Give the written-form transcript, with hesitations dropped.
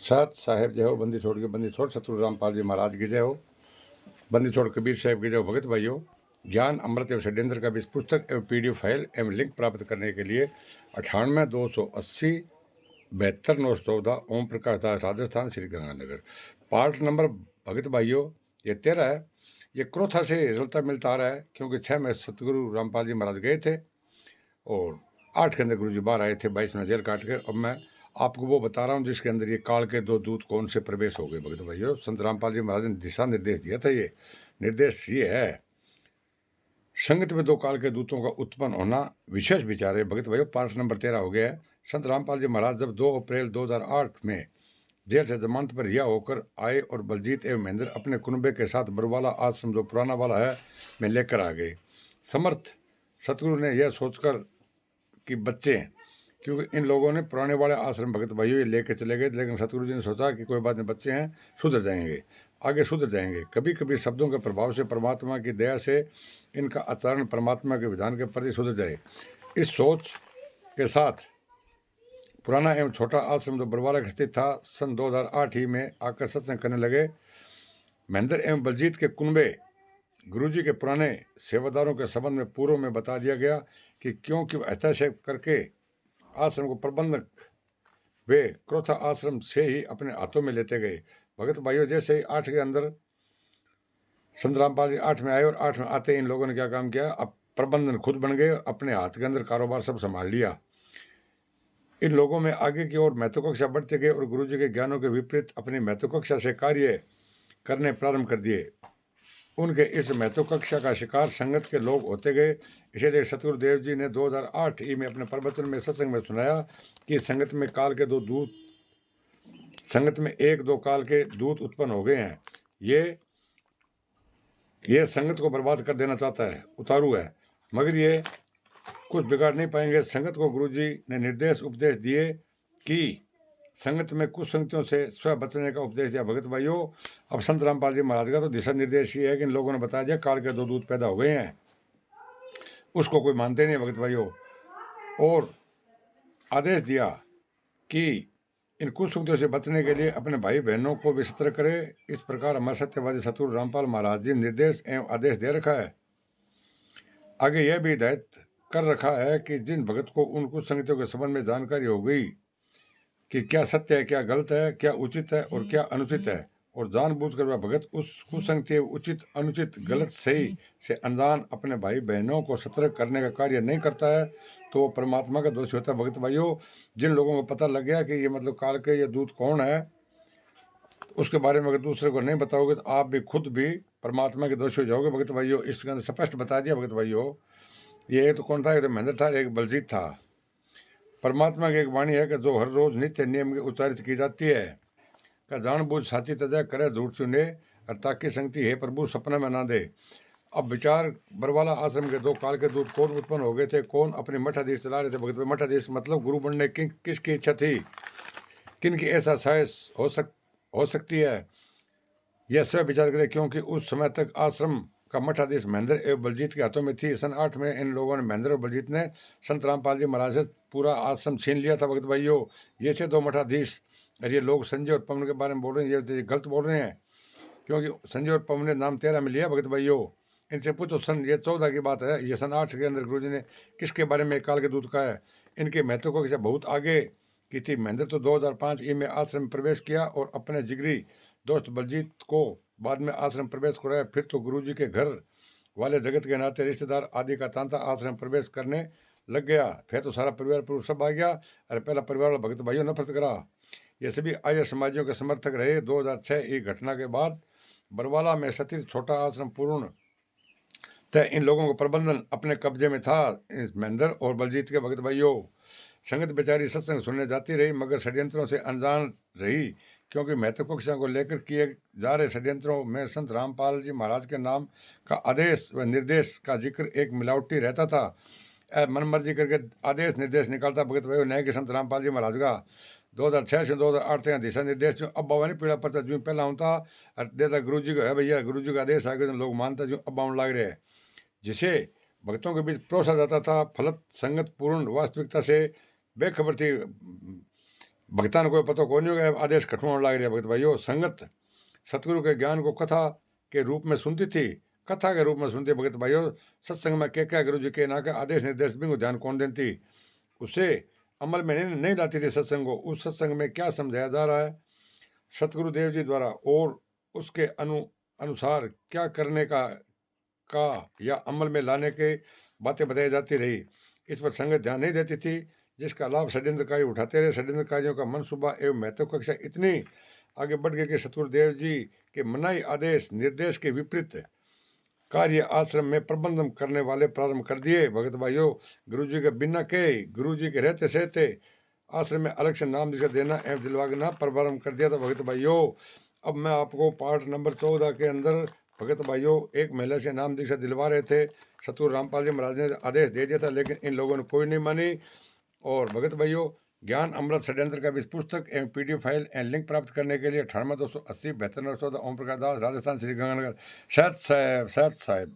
सात साहेब जय हो, बंदी छोड़ के बंदी छोड़ सतगुरु रामपाल जी महाराज की जय हो, बंदी छोड़ कबीर साहब की जय हो। भगत भाइयों, ज्ञान अमृत एवं षड्यंत्र का भी इस पुस्तक एवं पीडीएफ फाइल एवं लिंक प्राप्त करने के लिए 98 280 72 914 ओम प्रकाश दास, राजस्थान, श्री गंगानगर। पार्ट नंबर भगत भाइयों ये 13 है। ये क्रोथा से रलता मिलता आ रहा है, क्योंकि 6 में सतगुरु रामपाल जी महाराज गए थे और 8 के अंदर गुरु जी बाहर आए थे, 22 में जेल काट कर। अब मैं आपको वो बता रहा हूँ जिसके अंदर ये काल के दो दूत कौन से प्रवेश हो गए। भगत भाइयों, संत रामपाल जी महाराज ने दिशा निर्देश दिया था। ये निर्देश ये है, संगत में दो काल के दूतों का उत्पन्न होना विशेष विचार है। भगत भाइयों, पार्ट नंबर 13 हो गया है। संत रामपाल जी महाराज जब 2 अप्रैल 2008 में जेल से जमानत पर रिहा होकर आए और बलजीत एवं महेंद्र अपने कुनबे के साथ बरवाला आश्रम जो पुराना वाला है में लेकर आ गए। समर्थ सतगुरु ने यह सोचकर कि बच्चे हैं, क्योंकि इन लोगों ने पुराने वाले आश्रम भगत भाइयों ये लेके चले गए, लेकिन सतगुरु जी ने सोचा कि कोई बात नहीं, बच्चे हैं, सुधर जाएंगे, आगे सुधर जाएंगे। कभी कभी शब्दों के प्रभाव से, परमात्मा की दया से इनका आचरण परमात्मा के विधान के प्रति सुधर जाए। इस सोच के साथ पुराना एवं छोटा आश्रम जो बरवाला स्थित था, सन 2008 ही में आकर सत्संग करने लगे। महेंद्र एवं बलजीत के कुनबे गुरुजी के पुराने सेवादारों के संबंध में पूर्व में बता दिया गया कि क्योंकि ऐसा करके आश्रम को प्रबंधक वे क्रोथा आश्रम से ही अपने हाथों में लेते गए। भगत भाइयों, जैसे ही 8 के अंदर संत रामपाल जी 8 में आए और 8 में आते इन लोगों ने क्या काम किया, अब प्रबंधन खुद बन गए, अपने हाथ के अंदर कारोबार सब संभाल लिया। इन लोगों में आगे की ओर महत्वाकांक्षा बढ़ते गए और गुरुजी के ज्ञानों के विपरीत अपनी महत्वाकांक्षा से कार्य करने प्रारंभ कर दिए। उनके इस महत्वाकांक्षा का शिकार संगत के लोग होते गए। इसे देख सतगुरुदेव जी ने 2008 ई में अपने प्रवचन में सत्संग में सुनाया कि संगत में काल के दो दूत, संगत में एक दो काल के दूत उत्पन्न हो गए हैं। ये संगत को बर्बाद कर देना चाहता है, उतारू है, मगर ये कुछ बिगाड़ नहीं पाएंगे। संगत को गुरुजी ने निर्देश उपदेश दिए कि संगत में कुछ संगतियों से स्व बचने का उपदेश दिया। भगत भाइयों, अब संत रामपाल जी महाराज का तो दिशा निर्देश ये है कि इन लोगों ने बता दिया काल के दो दूत पैदा हो गए हैं, उसको कोई मानते नहीं भगत भाइयों, और आदेश दिया कि इन कुसंगतियों से बचने के लिए अपने भाई बहनों को भी सतर्क करे। इस प्रकार हमारे सत्यवादी सतगुरु रामपाल महाराज जी निर्देश एवं आदेश दे रखा है। आगे यह भी हिदायत कर रखा है कि जिन भगत को उन कुसंगतियों के संबंध में जानकारी हो गई कि क्या सत्य है, क्या गलत है, क्या उचित है और क्या अनुचित है, और जानबूझकर वह भगत उस कुसंगति उचित अनुचित गलत सही से अनजान अपने भाई बहनों को सतर्क करने का कार्य नहीं करता है, तो वो परमात्मा का दोषी होता है। भगत भाइयों, जिन लोगों को पता लग गया कि ये मतलब काल के ये दूत कौन है, उसके बारे में अगर दूसरे को नहीं बताओगे तो आप भी खुद भी परमात्मा के दोषी हो जाओगे। भगत भाइयों, इसके अंदर स्पष्ट बता दिया। भगत भाइयों, ये तो कौन था, एक तो महेंद्र था, एक बलजीत था। परमात्मा की एक वाणी है कि जो हर रोज नित्य नियम की उच्चारित की जाती है, का जानबूझ साची तजय करे झूठ चुने, और ताकि संगति है प्रभु सपने में ना दे। अब विचार, बरवाला आश्रम के दो काल के दूत कौन उत्पन्न हो गए थे, कौन अपनी मठाधीश चला रहे थे। भगत भाई, मठाधीश मतलब गुरु बनने की किसकी इच्छा थी, किन की ऐसा साहस हो सकती है, यह स्वयं विचार करें, क्योंकि उस समय तक आश्रम का मठाधीश महेंद्र एवं बलजीत के हाथों में थी। सन 8 में इन लोगों ने, महेंद्र और बलजीत ने, संत रामपाल जी महाराज से पूरा आश्रम छीन लिया था। भगत भाइयों, ये थे दो मठाधीश। और ये लोग संजय और पवन के बारे में बोल रहे हैं, ये गलत बोल रहे हैं, क्योंकि संजय और पवन ने नाम 13 में लिया। भगत भाइयों, इनसे पूछो, सन ये 14 की बात है, ये सन 8 के अंदर गुरु जी ने किसके बारे में काल के दूत का है। इनके महत्व को किसी बहुत आगे की थी। महेंद्र तो 2005 ई में आश्रम में प्रवेश किया और अपने जिगरी दोस्त बलजीत को बाद में आश्रम प्रवेश कराया। फिर तो गुरुजी के घर वाले जगत के नाते रिश्तेदार आदि का तांता आश्रम प्रवेश करने लग गया। फिर तो सारा परिवार पूरा सब आ गया। अरे पहला परिवार वाला भगत भाइयों नफरत करा। ये सभी आर्य समाजियों के समर्थक रहे। 2006 की घटना के बाद बरवाला में स्थित छोटा आश्रम पूर्ण तय इन लोगों को प्रबंधन अपने कब्जे में था। महेंद्र और बलजीत के। भगत भाइयों, संगत बेचारी सत्संग सुनने जाती रही, मगर षड्यंत्रों से अनजान रही, क्योंकि महत्वाकांक्षा को लेकर किए जा रहे षड्यंत्रों में संत रामपाल जी महाराज के नाम का आदेश व निर्देश का जिक्र एक मिलावटी रहता था। मन मर्जी करके आदेश निर्देश निकालता। भगत भाई, न्याय के संत रामपाल जी महाराज का 2006 से 2008 तक दिशा निर्देश जो अब बाबा नहीं पीड़ा पड़ता, जो पहला होता और देता गुरु जी को है, भैया गुरु जी का आदेश आगे लोग मानता, जो अब बावन लाग रहे हैं, जिसे भक्तों के बीच परोसा जाता था। फलत संगत पूर्ण वास्तविकता से बेखबर थी। भगतान को पता को नहीं होगा आदेश कठोर होने लग रहा। भगत भाइयों, संगत सतगुरु के ज्ञान को कथा के रूप में सुनती थी, कथा के रूप में सुनती। भगत भाइयों, सत्संग में क्या गुरु जी के ना के आदेश निर्देश भी ध्यान कौन देती, उसे अमल में नहीं लाती थी सत्संग को। उस सत्संग में क्या समझाया जा रहा है सतगुरुदेव जी द्वारा और उसके अनुसार क्या करने का या अमल में लाने के बातें बताई जाती रही, इस पर संगत ध्यान नहीं देती थी, जिसका लाभ षड्यंत्रकारी उठाते रहे। षड्यंत्रकारियों का मनसूबा एवं महत्वाकांक्षा इतनी आगे बढ़ गई कि सतगुरुदेव जी के मनाई आदेश निर्देश के विपरीत कार्य आश्रम में प्रबंधन करने वाले प्रारंभ कर दिए। भगत भाइयों, गुरु जी के बिना के, गुरु जी के रहते सहते आश्रम में अलग से नाम दिशा देना एवं दिलवाना प्रारंभ कर दिया था। भगत भाइयों, अब मैं आपको पार्ट नंबर 14 के अंदर भगत भाइयों एक महिला से नाम दीक्षा दिलवा रहे थे। सतगुरु रामपाल जी महाराज ने आदेश दे दिया था, लेकिन इन लोगों ने कोई नहीं मानी। और भगत भाइयों, ज्ञान अमृत षड्यंत्र का इस पुस्तक एवं PDF फाइल एंड लिंक प्राप्त करने के लिए 98 280 72 ओम प्रकाश दास, राजस्थान, श्री गंगानगर। सत साहेब, सत साहेब।